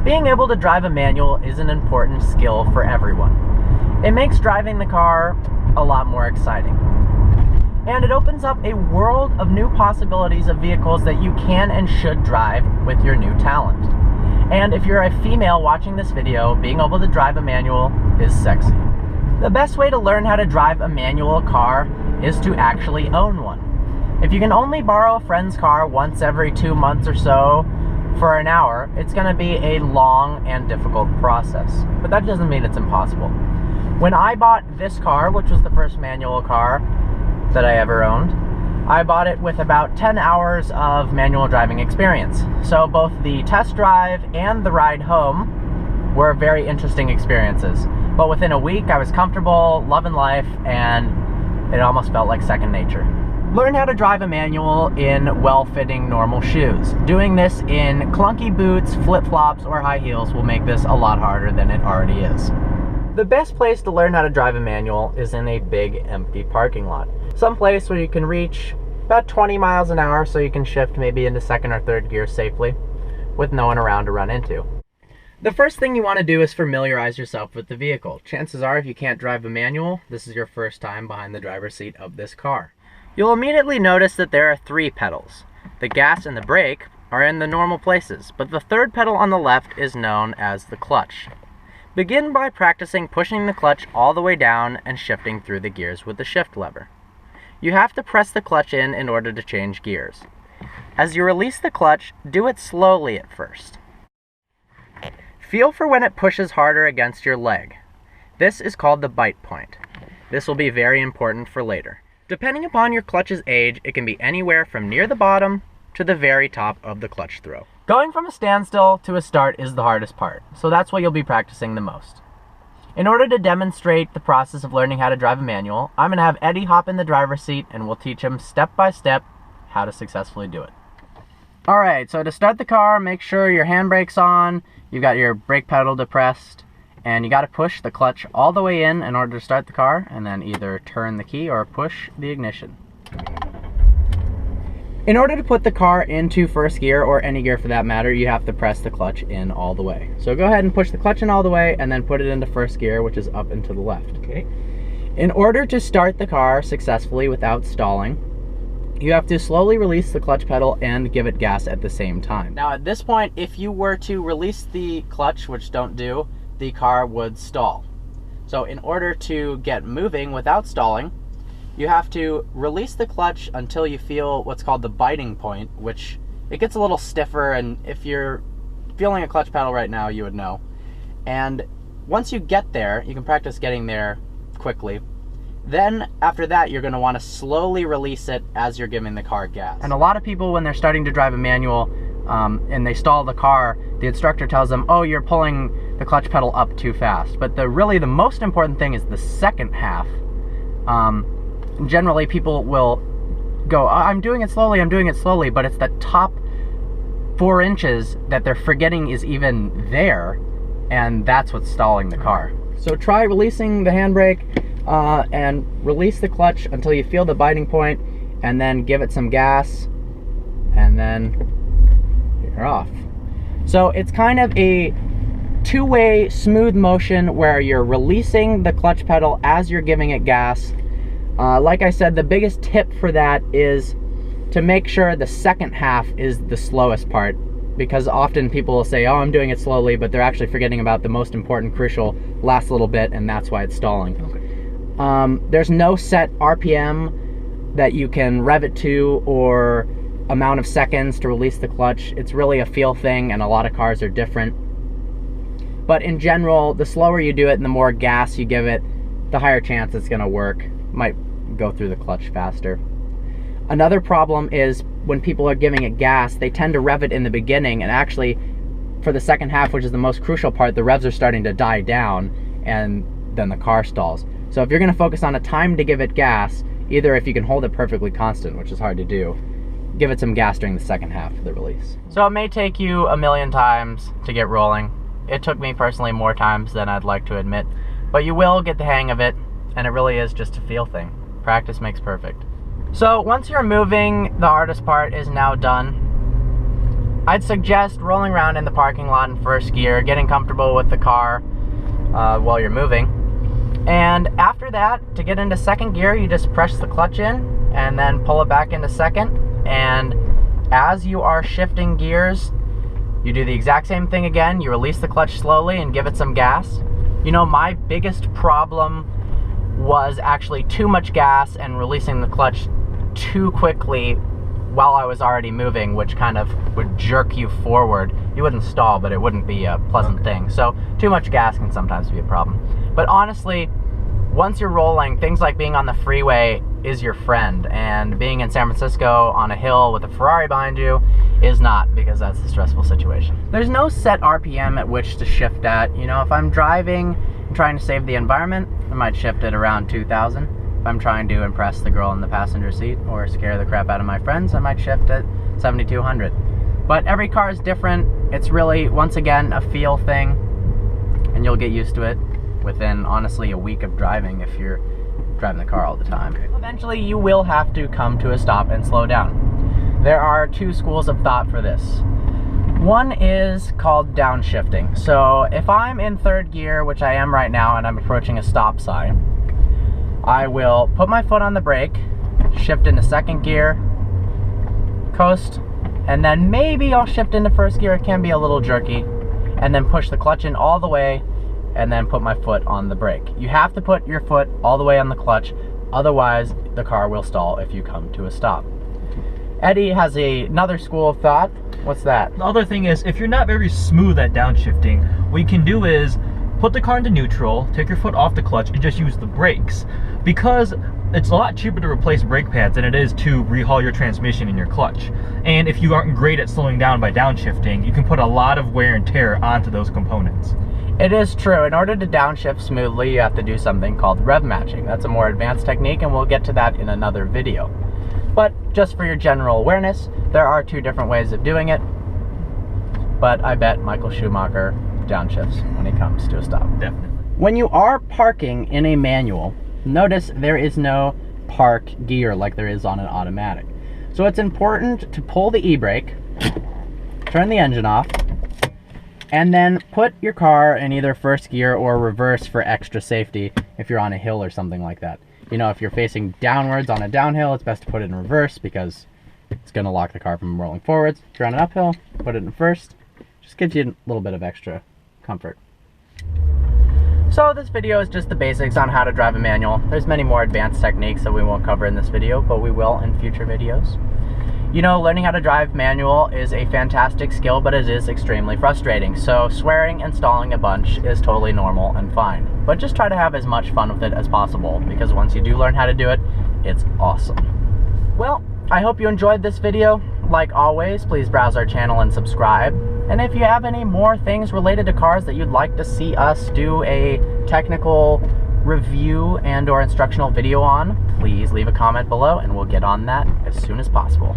Being able to drive a manual is an important skill for everyone. It makes driving the car a lot more exciting. And it opens up a world of new possibilities of vehicles that you can and should drive with your new talent. And if you're a female watching this video, being able to drive a manual is sexy. The best way to learn how to drive a manual car is to actually own one. If you can only borrow a friend's car once every 2 months or so for an hour, it's going to be a long and difficult process. But that doesn't mean it's impossible. When I bought this car, which was the first manual car that I ever owned, I bought it with about 10 hours of manual driving experience. So both the test drive and the ride home were very interesting experiences. But within a week, I was comfortable, loving life, and it almost felt like second nature. Learn how to drive a manual in well-fitting normal shoes. Doing this in clunky boots, flip-flops, or high heels will make this a lot harder than it already is. The best place to learn how to drive a manual is in a big empty parking lot. Some place where you can reach about 20 miles an hour so you can shift maybe into second or third gear safely with no one around to run into. The first thing you want to do is familiarize yourself with the vehicle. Chances are if you can't drive a manual, this is your first time behind the driver's seat of this car. You'll immediately notice that there are 3 pedals. The gas and the brake are in the normal places, but the third pedal on the left is known as the clutch. Begin by practicing pushing the clutch all the way down and shifting through the gears with the shift lever. You have to press the clutch in order to change gears. As you release the clutch, do it slowly at first. Feel for when it pushes harder against your leg. This is called the bite point. This will be very important for later. Depending upon your clutch's age, it can be anywhere from near the bottom to the very top of the clutch throw. Going from a standstill to a start is the hardest part, so that's what you'll be practicing the most. In order to demonstrate the process of learning how to drive a manual, I'm going to have Eddie hop in the driver's seat and we'll teach him step by step how to successfully do it. Alright, so to start the car, make sure your handbrake's on, you've got your brake pedal depressed, and you got to push the clutch all the way in order to start the car, and then either turn the key or push the ignition. In order to put the car into first gear, or any gear for that matter, you have to press the clutch in all the way. So go ahead and push the clutch in all the way, and then put it into first gear, which is up and to the left. Okay. In order to start the car successfully without stalling, you have to slowly release the clutch pedal and give it gas at the same time. Now at this point, if you were to release the clutch, which don't do, the car would stall. So in order to get moving without stalling, you have to release the clutch until you feel what's called the biting point, which it gets a little stiffer, and if you're feeling a clutch pedal right now, you would know. And once you get there, you can practice getting there quickly. Then after that, you're going to want to slowly release it as you're giving the car gas. And a lot of people, when they're starting to drive a manual and they stall the car, the instructor tells them, oh, you're pulling the clutch pedal up too fast. But really the most important thing is the second half. Generally people will go, I'm doing it slowly, but it's the top 4 inches that they're forgetting is even there, and that's what's stalling the car. So try releasing the handbrake and release the clutch until you feel the biting point, and then give it some gas, and then you're off. So it's kind of a two-way smooth motion where you're releasing the clutch pedal as you're giving it gas. Like I said, the biggest tip for that is to make sure the second half is the slowest part, because often people will say, oh, I'm doing it slowly, but they're actually forgetting about the most important, crucial last little bit, and that's why it's stalling. Okay. There's no set RPM that you can rev it to or amount of seconds to release the clutch. It's really a feel thing, and a lot of cars are different. But in general, the slower you do it and the more gas you give it, the higher chance it's going to work. Might go through the clutch faster. Another problem is when people are giving it gas, they tend to rev it in the beginning, and actually for the second half, which is the most crucial part, the revs are starting to die down, and then the car stalls. So if you're going to focus on a time to give it gas, either if you can hold it perfectly constant, which is hard to do, give it some gas during the second half of the release. So it may take you a million times to get rolling. It took me personally more times than I'd like to admit, but you will get the hang of it, and it really is just a feel thing. Practice makes perfect. So once you're moving, the hardest part is now done. I'd suggest rolling around in the parking lot in first gear, getting comfortable with the car while you're moving. And after that, to get into second gear, you just press the clutch in and then pull it back into second. And as you are shifting gears, you do the exact same thing again. You release the clutch slowly and give it some gas. You know, my biggest problem was actually too much gas and releasing the clutch too quickly while I was already moving, which kind of would jerk you forward. You wouldn't stall, but it wouldn't be a pleasant thing. So too much gas can sometimes be a problem. But honestly, once you're rolling, things like being on the freeway is your friend, and being in San Francisco on a hill with a Ferrari behind you is not, because that's a stressful situation. There's no set RPM at which to shift at. You know, if I'm driving and trying to save the environment, I might shift at around 2,000. If I'm trying to impress the girl in the passenger seat or scare the crap out of my friends, I might shift at 7,200. But every car is different. It's really, once again, a feel thing, and you'll get used to it within, honestly, a week of driving if you're driving the car all the time. Eventually, you will have to come to a stop and slow down. There are two schools of thought for this. One is called downshifting. So if I'm in third gear, which I am right now, and I'm approaching a stop sign, I will put my foot on the brake, shift into second gear, coast, and then maybe I'll shift into first gear. It can be a little jerky, and then push the clutch in all the way, and then put my foot on the brake. You have to put your foot all the way on the clutch, otherwise the car will stall if you come to a stop. Eddie has another school of thought. What's that? The other thing is, if you're not very smooth at downshifting, what you can do is put the car into neutral, take your foot off the clutch, and just use the brakes. Because it's a lot cheaper to replace brake pads than it is to rehaul your transmission and your clutch. And if you aren't great at slowing down by downshifting, you can put a lot of wear and tear onto those components. It is true. In order to downshift smoothly, you have to do something called rev matching. That's a more advanced technique, and we'll get to that in another video. But just for your general awareness, there are two different ways of doing it. But I bet Michael Schumacher downshifts when he comes to a stop. Definitely. When you are parking in a manual, notice there is no park gear like there is on an automatic. So it's important to pull the e-brake, turn the engine off, and then put your car in either first gear or reverse for extra safety if you're on a hill or something like that. You know, if you're facing downwards on a downhill, it's best to put it in reverse because it's going to lock the car from rolling forwards. If you're on an uphill, put it in first. Just gives you a little bit of extra comfort. So this video is just the basics on how to drive a manual. There's many more advanced techniques that we won't cover in this video, but we will in future videos. You know, learning how to drive manual is a fantastic skill, but it is extremely frustrating. So swearing and stalling a bunch is totally normal and fine. But just try to have as much fun with it as possible, because once you do learn how to do it, it's awesome. Well, I hope you enjoyed this video. Like always, please browse our channel and subscribe. And if you have any more things related to cars that you'd like to see us do a technical review and or instructional video on, please leave a comment below and we'll get on that as soon as possible.